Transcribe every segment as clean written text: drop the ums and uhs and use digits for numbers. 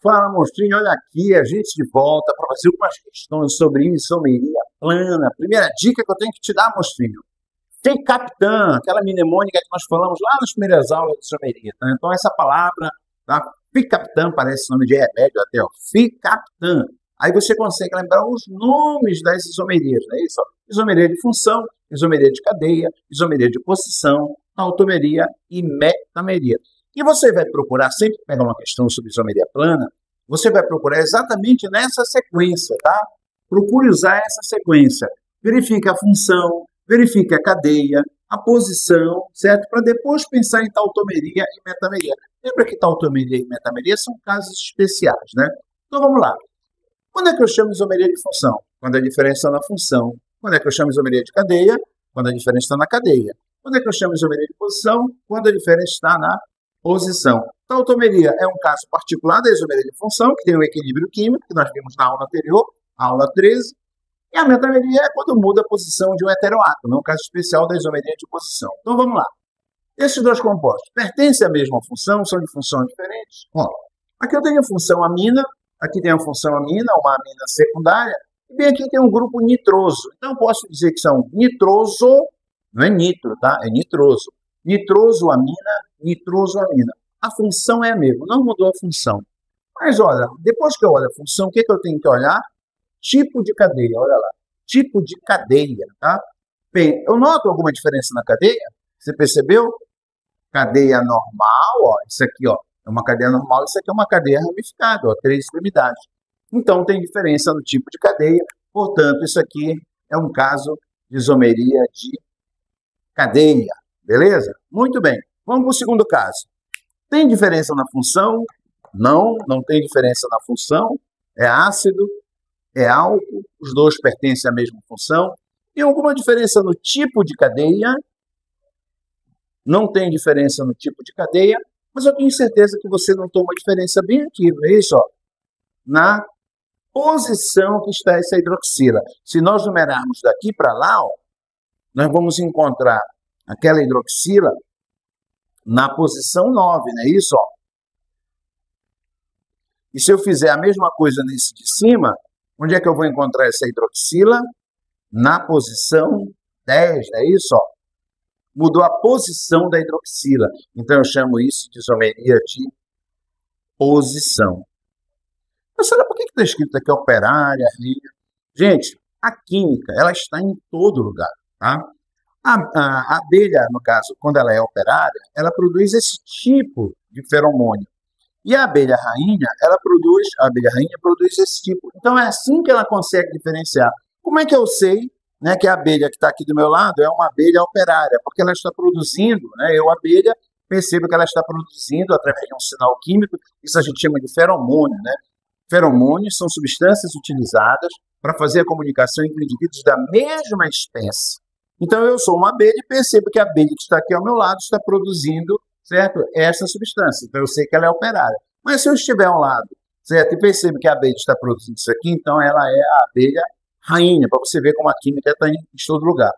Fala, monstrinho, olha aqui, a gente de volta para fazer algumas questões sobre isomeria plana. Primeira dica que eu tenho que te dar, monstrinho. Ficaptan, aquela mnemônica que nós falamos lá nas primeiras aulas de isomeria. Tá? Então, essa palavra, tá? Ficaptan, parece nome de remédio até, ó. Ficaptan. Aí você consegue lembrar os nomes das isomerias, não é isso? Isomeria de função, isomeria de cadeia, isomeria de posição, tautomeria e metameria. E você vai procurar, sempre que pegar uma questão sobre isomeria plana, você vai procurar exatamente nessa sequência, tá? Procure usar essa sequência. Verifique a função, verifique a cadeia, a posição, certo? Para depois pensar em tautomeria e metameria. Lembra que tautomeria e metameria são casos especiais, né? Então vamos lá. Quando é que eu chamo isomeria de função? Quando a diferença está na função. Quando é que eu chamo isomeria de cadeia? Quando a diferença está na cadeia. Quando é que eu chamo isomeria de posição? Quando a diferença está na posição. Tautomeria é um caso particular da isomeria de função, que tem o equilíbrio químico, que nós vimos na aula anterior, aula 13. E a metameria é quando muda a posição de um heteroátomo, é um caso especial da isomeria de posição. Então vamos lá. Esses dois compostos pertencem à mesma função, são de função diferentes? Ó, aqui eu tenho a função amina, aqui tem a função amina, uma amina secundária, e bem aqui tem um grupo nitroso. Então eu posso dizer que são nitroso, não é nitro, tá? É nitroso. Nitrosoamina, nitrosoamina. A função é a mesma, não mudou a função. Mas olha, depois que eu olho a função, o que eu tenho que olhar? Tipo de cadeia, olha lá. Tipo de cadeia, tá? Bem, eu noto alguma diferença na cadeia? Você percebeu? Cadeia normal, ó, isso aqui, ó, é uma cadeia normal, isso aqui é uma cadeia ramificada, ó, 3 extremidades. Então tem diferença no tipo de cadeia, portanto, isso aqui é um caso de isomeria de cadeia, beleza? Muito bem, vamos para o segundo caso. Tem diferença na função? Não, não tem diferença na função. É ácido, é álcool, os dois pertencem à mesma função. Tem alguma diferença no tipo de cadeia? Não tem diferença no tipo de cadeia, mas eu tenho certeza que você notou uma diferença bem aqui, não é isso? Ó? Na posição que está essa hidroxila. Se nós numerarmos daqui para lá, ó, nós vamos encontrar aquela hidroxila na posição 9, não é isso? Ó? E se eu fizer a mesma coisa nesse de cima, onde é que eu vou encontrar essa hidroxila? Na posição 10, não é isso? Ó? Mudou a posição da hidroxila. Então eu chamo isso de isomeria de posição. Mas será por que está escrito aqui operária, ria? Gente, a química, ela está em todo lugar, tá? A abelha, no caso, quando ela é operária, ela produz esse tipo de feromônio. E a abelha rainha, a abelha rainha produz esse tipo. Então é assim que ela consegue diferenciar. Como é que eu sei, né, que a abelha que está aqui do meu lado é uma abelha operária? Porque ela está produzindo, né, eu, abelha, percebo que ela está produzindo através de um sinal químico, isso a gente chama de feromônio, né? Feromônios são substâncias utilizadas para fazer a comunicação entre indivíduos da mesma espécie. Então eu sou uma abelha e percebo que a abelha que está aqui ao meu lado está produzindo, certo, essa substância. Então eu sei que ela é operária. Mas se eu estiver ao lado, certo, e percebo que a abelha está produzindo isso aqui, então ela é a abelha rainha, para você ver como a química está em todo lugar.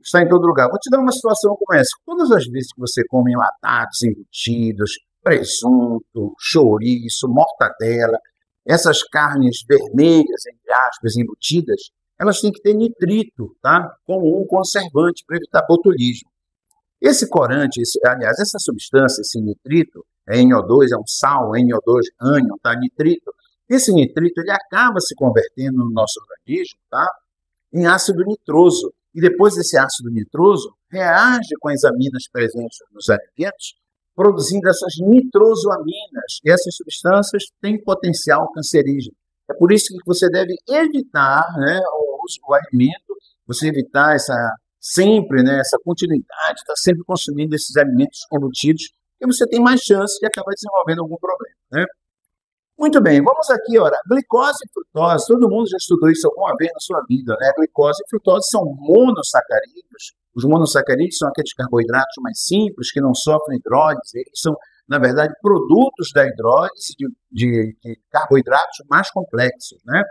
Está em todo lugar. Vou te dar uma situação como essa. Todas as vezes que você come enlatados, embutidos, presunto, chouriço, mortadela, essas carnes vermelhas, entre aspas, embutidas, elas têm que ter nitrito, tá? Como um conservante para evitar botulismo. Esse corante, aliás, essa substância, esse nitrito, é NO2, é um sal, NO2, ânion, tá? Nitrito. Esse nitrito, ele acaba se convertendo no nosso organismo, tá? Em ácido nitroso. E depois esse ácido nitroso reage com as aminas presentes nos alimentos, produzindo essas nitrosoaminas. E essas substâncias têm potencial cancerígeno. É por isso que você deve evitar, né, o uso do alimento, você evitar sempre, né, essa continuidade, estar sempre consumindo esses alimentos embutidos, porque você tem mais chance de acabar desenvolvendo algum problema, né? Muito bem, vamos aqui, olha, glicose e frutose, todo mundo já estudou isso alguma vez na sua vida, né? Glicose e frutose são monossacarídeos. Os monossacarídeos são aqueles carboidratos mais simples, que não sofrem hidrólise, eles são, na verdade, produtos da hidrólise de carboidratos mais complexos, né?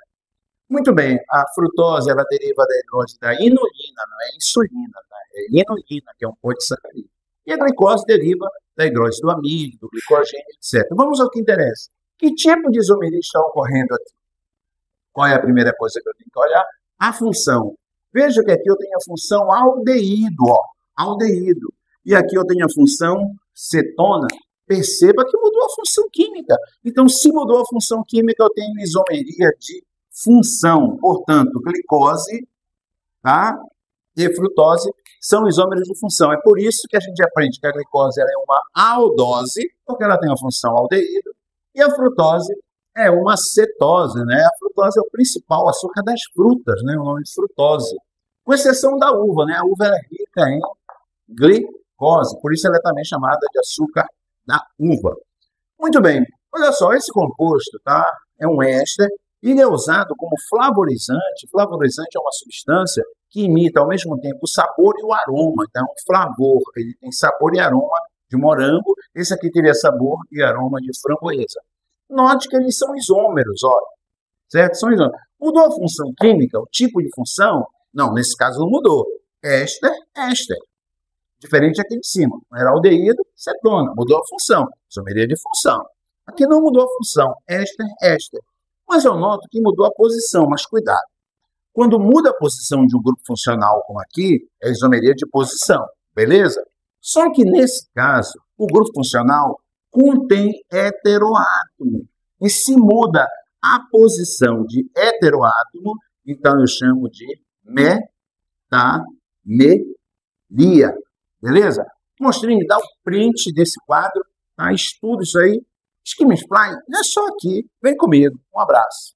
Muito bem, a frutose, ela deriva da hidrólise da inulina, não é insulina, tá? É inulina, que é um polissacarídeo. E a glicose deriva da hidrólise do amíleo, do glicogênio, etc. Vamos ao que interessa. Que tipo de isomeria está ocorrendo aqui? Qual é a primeira coisa que eu tenho que olhar? A função. Veja que aqui eu tenho a função aldeído, ó, aldeído. E aqui eu tenho a função cetona. Perceba que mudou a função química. Então, se mudou a função química, eu tenho isomeria de função. Portanto, glicose, tá? E frutose são isômeros de função. É por isso que a gente aprende que a glicose ela é uma aldose, porque ela tem a função aldeído, e a frutose é uma cetose, né? A frutose é o principal açúcar das frutas, né? O nome de frutose. Com exceção da uva, né? A uva é rica em glicose, por isso ela é também chamada de açúcar da uva. Muito bem, olha só, esse composto, tá? É um éster e ele é usado como flavorizante. Flavorizante é uma substância que imita ao mesmo tempo o sabor e o aroma. Então, um flavor, ele tem sabor e aroma de morango, esse aqui teria sabor e aroma de framboesa. Note que eles são isômeros, olha, certo? São isômeros. Mudou a função química, o tipo de função? Não, nesse caso não mudou. Éster, éster. Diferente aqui de cima. Era aldeído, cetona. Mudou a função. Isomeria de função. Aqui não mudou a função. Éster, éster. Mas eu noto que mudou a posição, mas cuidado. Quando muda a posição de um grupo funcional, como aqui, é isomeria de posição, beleza? Só que nesse caso, o grupo funcional contém heteroátomo. E se muda a posição de heteroátomo, então eu chamo de metameria. Beleza? Mostrei, dá o print desse quadro, tá? Estuda isso aí. Schema Spline, é só aqui. Vem comigo. Um abraço.